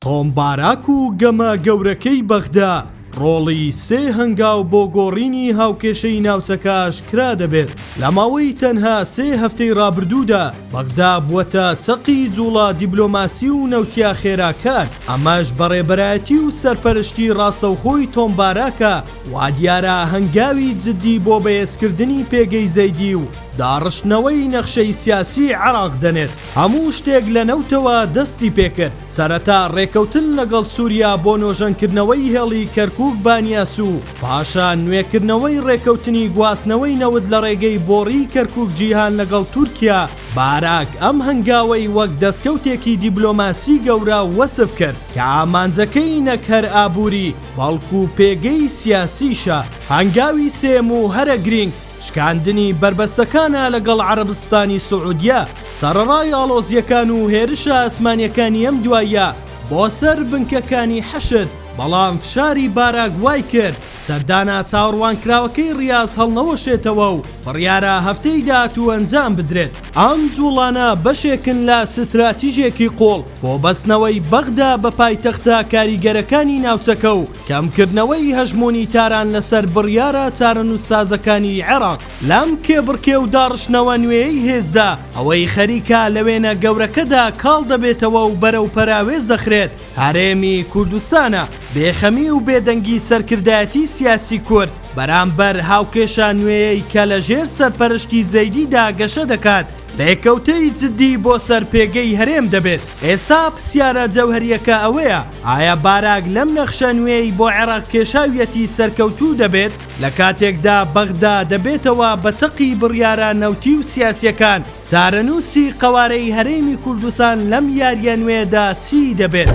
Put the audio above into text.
تۆمباراک و گەمە گەورەکەی بەغدا ڕۆڵی سێ هەنگاو بۆ گۆڕینی هاوکێشەی ناوچەکەش کرا دەبێت. لە ماوەی تەنها سێ هەفتەی ڕابردوودا بەغدا بووەتە چەقی جوڵە دیبلۆماسی و نەوتیا خێراکان. ئەمەش بەڕێبەرایەتی و سەرپەرشتی ڕاستەوخۆی تۆمباراکە وا دیارە هەنگاوی جددی بۆ بەهێزکردنی پێگەی زەیدی و داڕشتنەوەی نەخشەی سیاسی عێراق دەنێت. هەموو شتێک لە نەوتەوە دەستی پێکرد. سەرەتا ڕێکەوتن لەگەڵ سووریا بۆ نۆژەنکردنەوەی هێڵی کەرکووک بانیاس و پاشا نوێکردنەوەی ڕێکەوتنی گواستنەوەی نەوت لە ڕێگەی بۆڕی کەرکووک جیهان لەگەڵ تورکیا. باراک ئەم هەنگاوەی وەک دەستکەوتێکی دیبلۆماسی گەورە وەسف کرد کە ئامانجەکەی نەک هەر ئابووری بەڵکو پێگەی سیاسیشە. هەنگاوی سێم و هەرە گرنگ شکاندنی بربەستەکانە لەگەڵ عەرەبستانی سوعودیە. سەرەڕای ئاڵۆزیەکان و هێرشە ئەسمانیەکانی ئەم دوایە بۆ سەر بنکەکانی حەشد، بەڵام فشاری باراک وای کرد سەردانا چاوەڕوانکراوەکەی ڕیاز هەڵنەوەشێتەوە و بڕیارە هەفتەی داهاتوو ئەنجام بدرێت. ئەم جوڵانە بەشێکن لە ستراتیژێکی قۆڵ بۆ بەستنەوەی بەغدا بە پایتەختە کاریگەرەکانی ناوچەکە و کەمکردنەوەی هەژمۆنی تاران لەسەر بڕیارە چارەنووسسازەکانی عێراق. لەم کێبڕکێ و داڕشتنەوە نوێیەی هێزدا ئەوەی خەریکە لە وێنە گەورەکەدا کاڵ دەبێتەوە و بەرەو پەراوێز دەخرێت. هەرێمی کوردستانە بێخەمی و بێدەنگی سەرکردایەتی سیاسی کورد بەرامبەر هاوکێشە نوێیەی کە لە ژێر سەرپەرشتی زەیدیدا گەشە دەکات ڕێکەوتەی جددی بۆ سەرپێگەی هەرێم دەبێت. ئێستا پرسیارە جەوهەریەکە ئەوەیە ئایا باراک لەم نەخشە نوێی بۆ عێراق کێشاویەتی سەرکەوتوو دەبێت لە کاتێکدا بەغدا دەبێتەوە بە چەقی بڕیارە نەوتی و سیاسیەکان. چارەنووسی قەوارەی هەرێمی کوردستان لەم یاریە نوێدا چی دەبێت؟